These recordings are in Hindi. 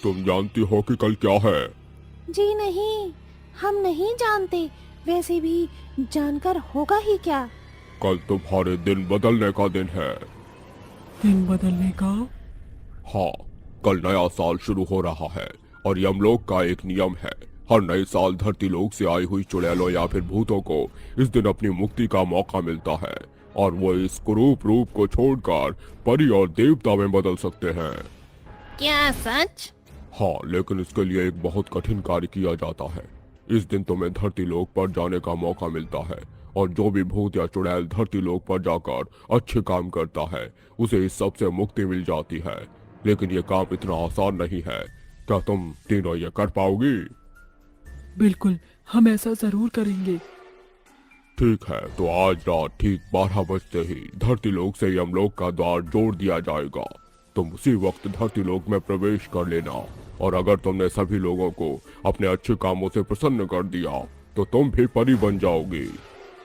तुम जानती हो कि कल क्या है? जी नहीं, हम नहीं जानते। वैसे भी जानकर होगा ही क्या। कल तुम्हारे दिन बदलने का दिन है। दिन बदलने का? हाँ, कल नया साल शुरू हो रहा है और यमलोक का एक नियम है। हर नए साल धरती लोक से आई हुई चुड़ैलों या फिर भूतों को इस दिन अपनी मुक्ति का मौका मिलता है और वो इस कुरूप रूप को छोड़कर परी और देवता में बदल सकते हैं। क्या सच? हाँ, लेकिन इसके लिए एक बहुत कठिन कार्य किया जाता है। इस दिन तुम्हें धरती लोक पर जाने का मौका मिलता है और जो भी भूत या चुड़ैल धरती लोक पर जाकर अच्छे काम करता है उसे इस सब से मुक्ति मिल जाती है। लेकिन ये काम इतना आसान नहीं है। क्या तुम तीनों ये कर पाओगी? बिल्कुल, हम ऐसा जरूर करेंगे। ठीक है, तो आज रात ठीक 12 बजते ही धरती लोक से यमलोक का द्वार जोड़ दिया जाएगा। तुम उसी वक्त धरती लोक में प्रवेश कर लेना और अगर तुमने सभी लोगों को अपने अच्छे कामों से प्रसन्न कर दिया तो तुम भी परी बन जाओगी।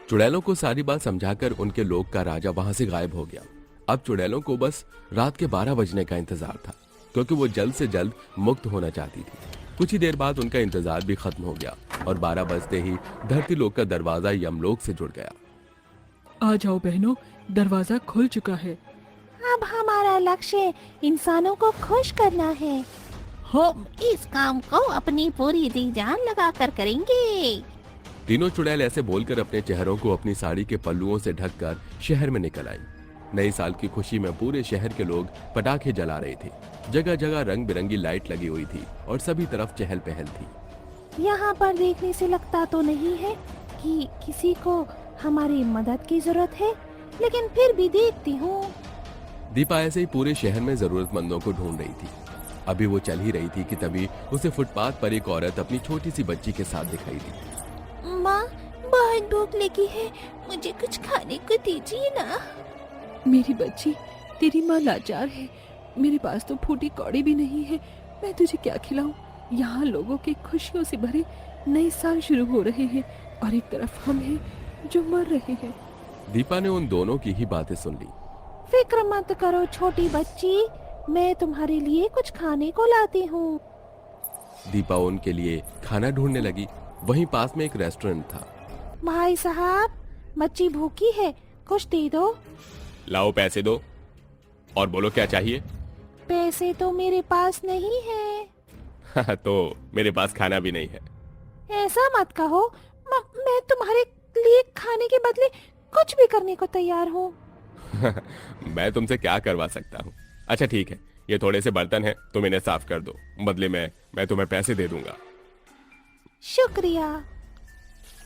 चुड़ैलों को सारी बात समझाकर उनके लोक का राजा वहां से गायब हो गया। अब चुड़ैलों को बस रात के 12 बजने का इंतजार था, क्योंकि वो जल्द से जल्द मुक्त होना चाहती थी। कुछ ही देर बाद उनका इंतजार भी खत्म हो गया और 12 बजते ही धरती लोक का दरवाजा यमलोक से जुड़ गया। आ जाओ बहनों, दरवाजा खुल चुका है। अब हमारा लक्ष्य इंसानों को खुश करना है। हम इस काम को अपनी पूरी जी जान लगाकर करेंगे। तीनों चुड़ैल ऐसे बोलकर अपने चेहरों को अपनी साड़ी के पल्लुओं से ढककर शहर में निकल आई। नए साल की खुशी में पूरे शहर के लोग पटाखे जला रहे थे। जगह जगह रंग बिरंगी लाइट लगी हुई थी और सभी तरफ चहल पहल थी। यहाँ पर देखने से लगता तो नहीं है कि किसी को हमारी मदद की जरूरत है, लेकिन फिर भी देखती हूँ। दीपा ऐसे ही पूरे शहर में जरूरतमंदों को ढूंढ रही थी। अभी वो चल ही रही थी कि तभी उसे फुटपाथ पर एक औरत अपनी छोटी सी बच्ची के साथ दिखाई दी। माँ, बहुत भूख लगी है, मुझे कुछ खाने को दीजिए ना। मेरी बच्ची, तेरी माँ लाचार है। मेरे पास तो फूटी कौड़ी भी नहीं है। मैं तुझे क्या खिलाऊं? यहाँ लोगों के खुशियों से भरे नए साल शुरू हो रहे हैं और एक तरफ हम हैं जो मर रहे हैं। दीपा ने उन दोनों की ही बातें सुन ली। फिक्र मत करो छोटी बच्ची, मैं तुम्हारे लिए कुछ खाने को लाती हूँ। दीपा उनके लिए खाना ढूंढने लगी। वहीं पास में एक रेस्टोरेंट था। भाई साहब, बच्ची भूखी है, कुछ दे दो। लाओ पैसे दो और बोलो क्या चाहिए। पैसे तो मेरे पास नहीं है। तो मेरे पास खाना भी नहीं है। ऐसा मत कहो, मैं तुम्हारे लिए खाने के बदले कुछ भी करने को तैयार हूँ। मैं तुमसे क्या करवा सकता हूँ? अच्छा ठीक है, ये थोड़े से बर्तन हैं, तुम इन्हें साफ कर दो। बदले में मैं तुम्हें पैसे दे दूंगा। शुक्रिया।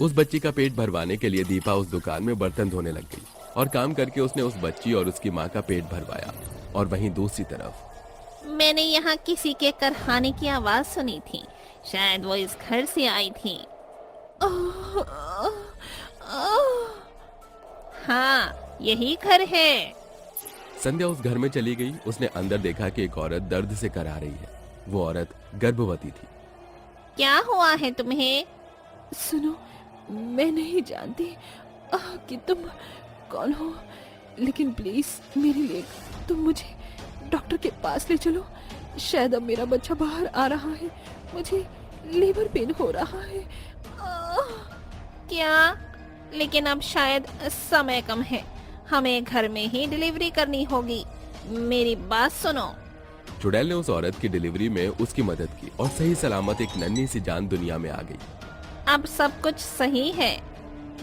उस बच्ची का पेट भरवाने के लिए दीपा उस दुकान में बर्तन धोने लग गई और काम करके उसने उस बच्ची और उसकी माँ का पेट भरवाया। और वहीं दूसरी तरफ मैंने यहाँ किसी के करहाने की आवाज सुनी थी, शायद वो इस घर से आई थी। हाँ, यही घर है। संध्या उस घर में चली गई। उसने अंदर देखा कि एक औरत दर्द से करा रही है। वो औरत गर्भवती थी। क्या हुआ है तुम्हें? सुनो, मैं नहीं जानती कि तुम कौन हो, लेकिन प्लीज मेरे लिए तुम मुझे डॉक्टर के पास ले चलो। शायद अब मेरा बच्चा बाहर आ रहा है। मुझे लेबर पेन हो रहा है। क्या? लेकिन अब शायद समय कम है, हमें घर में ही डिलीवरी करनी होगी। मेरी बात सुनो। चुड़ैल ने उस औरत की डिलीवरी में उसकी मदद की और सही सलामत एक नन्ही सी जान दुनिया में आ गई। अब सब कुछ सही है।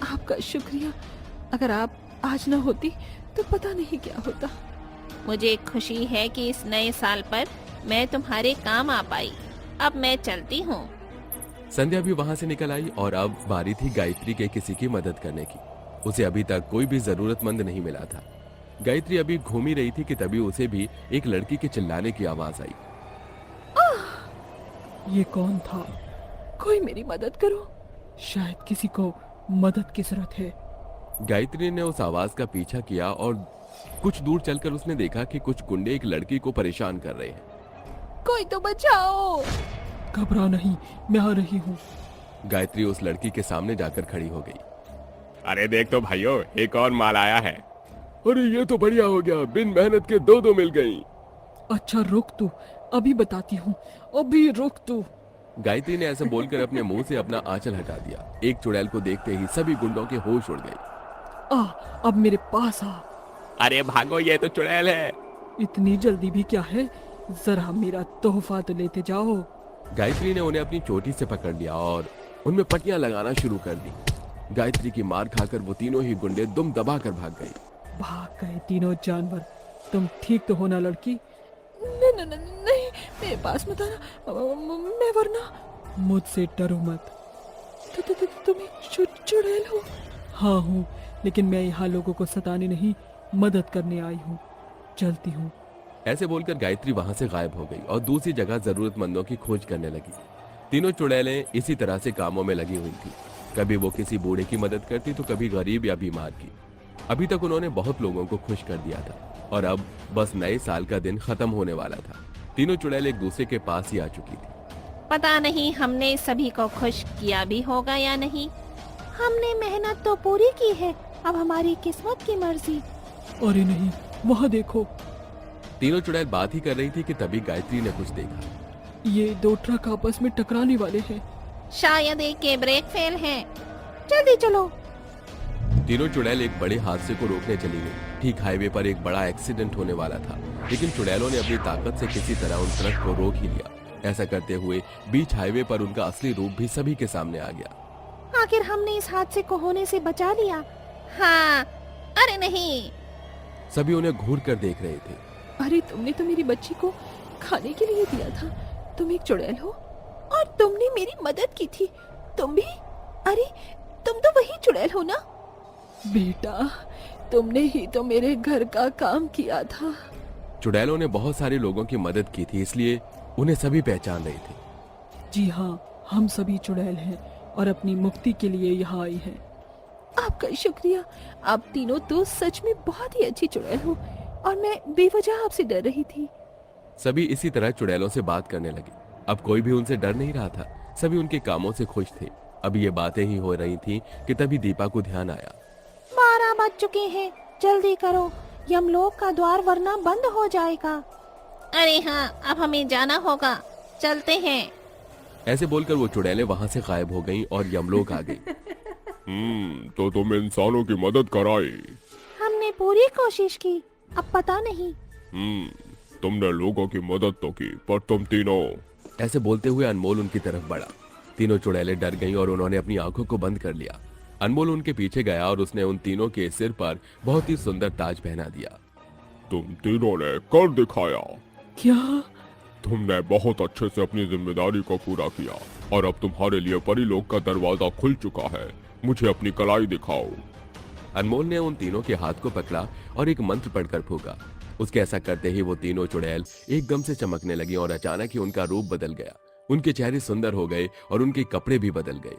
आपका शुक्रिया। अगर आप आज न होती तो पता नहीं क्या होता। मुझे खुशी है कि इस नए साल पर मैं तुम्हारे काम आ पाई। अब मैं चलती हूँ। संध्या भी वहां से निकल आई और अब बारी थी गायत्री के किसी की मदद करने की। उसे अभी तक कोई भी जरूरतमंद नहीं मिला था। गायत्री अभी घूम ही रही थी कि तभी उसे भी एक लड़की के चिल्लाने की आवाज आई। ये कौन था? कोई मेरी मदद करो, शायद किसी को मदद की जरूरत है। गायत्री ने उस आवाज का पीछा किया और कुछ दूर चलकर उसने देखा कि कुछ गुंडे एक लड़की को परेशान कर रहे हैं। कोई तो बचाओ। घबरा नहीं, मैं आ रही हूँ। गायत्री उस लड़की के सामने जाकर खड़ी हो गई। अरे देख तो भाइयों, एक और माल आया है। अरे ये तो बढ़िया हो गया, बिन मेहनत के दो मिल गई। अच्छा रुक तू, अभी बताती हूँ, अभी रुक तू। गायत्री ने ऐसा बोलकर अपने मुंह से अपना आंचल हटा दिया। एक चुड़ैल को देखते ही सभी गुंडों के होश उड़ गए। अब मेरे पास आ। अरे भागो, ये तो चुड़ैल है। इतनी जल्दी भी क्या है, जरा मेरा तोहफा तो लेते जाओ। गायत्री ने उन्हें अपनी चोटी से पकड़ लिया और उनमें पट्टियां लगाना शुरू कर दी। गायत्री की मार खाकर वो तीनों ही गुंडे दुम दबाकर भाग गए। भाग गए तीनों जानवर। तुम ठीक तो हो ना लड़की? नहीं नहीं नहीं, नहीं मेरे पास मत आना, मैं वरना। मुझसे डरो मत। तुम एक चुड़ैल हो? हाँ हूँ, लेकिन मैं यहाँ लोगों को सताने नहीं, मदद करने आई हूँ। चलती हूँ। ऐसे बोलकर गायत्री वहां से गायब हो गई और दूसरी जगह जरूरतमंदों की खोज करने लगी। तीनों चुड़ैलें इसी तरह से कामों में लगी हुई थी। कभी वो किसी बूढ़े की मदद करती तो कभी गरीब या बीमार की। अभी तक उन्होंने बहुत लोगों को खुश कर दिया था और अब बस नए साल का दिन खत्म होने वाला था। तीनों चुड़ैल एक दूसरे के पास ही आ चुकी थी। पता नहीं हमने सभी को खुश किया भी होगा या नहीं। हमने मेहनत तो पूरी की है, अब हमारी किस्मत की मर्जी। अरे नहीं, वहाँ देखो। तीनों चुड़ैल बात ही कर रही थी कि तभी गायत्री ने कुछ देखा। ये दो ट्रक आपस में टकराने वाले हैं। शायद एक के ब्रेक फेल हैं। जल्दी चलो। तीनों चुड़ैल एक बड़े हादसे को रोकने चली गई। ठीक हाईवे पर एक बड़ा एक्सीडेंट होने वाला था, लेकिन चुड़ैलों ने अपनी ताकत से किसी तरह उन ट्रक को रोक ही लिया। ऐसा करते हुए बीच हाईवे पर उनका असली रूप भी सभी के सामने आ गया। आखिर हमने इस हादसे को होने से बचा लिया। हाँ, अरे नहीं। सभी उन्हें घूर कर देख रहे थे। अरे तुमने तो मेरी बच्ची को खाने के लिए दिया था। तुम एक चुड़ैल हो और तुमने मेरी मदद की थी। तुम भी? अरे तुम तो वही चुड़ैल हो ना? बेटा, तुमने ही तो मेरे घर का काम किया था। चुड़ैलों ने बहुत सारे लोगों की मदद की थी, इसलिए उन्हें सभी पहचान रहे थे। जी हाँ, हम सभी चुड़ैल हैं और अपनी मुक्ति के लिए यहाँ आई हैं। आपका शुक्रिया। आप तीनों तो सच में बहुत ही अच्छी चुड़ैल हो और मैं बेवजह आपसे डर रही थी। सभी इसी तरह चुड़ैलों से बात करने लगे। अब कोई भी उनसे डर नहीं रहा था। सभी उनके कामों से खुश थे। अभी ये बातें ही हो रही थी कि तभी दीपा को ध्यान आया। 12 बज चुके हैं, जल्दी करो, यमलोक का द्वार वरना बंद हो जाएगा। अरे हाँ, अब हमें जाना होगा, चलते हैं। ऐसे बोलकर वो चुड़ैलें वहां से गायब हो गईं और यमलोक आ गई। तो तुम इंसानों की मदद कराई। हमने पूरी कोशिश की, अब पता नहीं। तुमने लोगों की मदद तो की, पर तुम तीनों। ऐसे बोलते हुए अनमोल उनकी तरफ बढ़ा। तीनों चुड़ैलें डर गईं और उन्होंने अपनी आंखों को बंद कर लिया। अनमोल उनके पीछे गया और उसने उन तीनों के सिर पर बहुत ही सुंदर ताज पहना दिया। तुम तीनों ने कर दिखाया। क्या? तुमने बहुत अच्छे से अपनी जिम्मेदारी को पूरा किया और अब तुम्हारे लिए परीलोक का दरवाजा खुल चुका है। मुझे अपनी कलाई दिखाओ। अनमोल ने उन तीनों के हाथ को पकड़ा और एक मंत्र पढ़कर फूंका। उसके ऐसा करते ही वो तीनों चुड़ैल एकदम से चमकने लगी और अचानक ही उनका रूप बदल गया। उनके चेहरे सुंदर हो गए और उनके कपड़े भी बदल गए।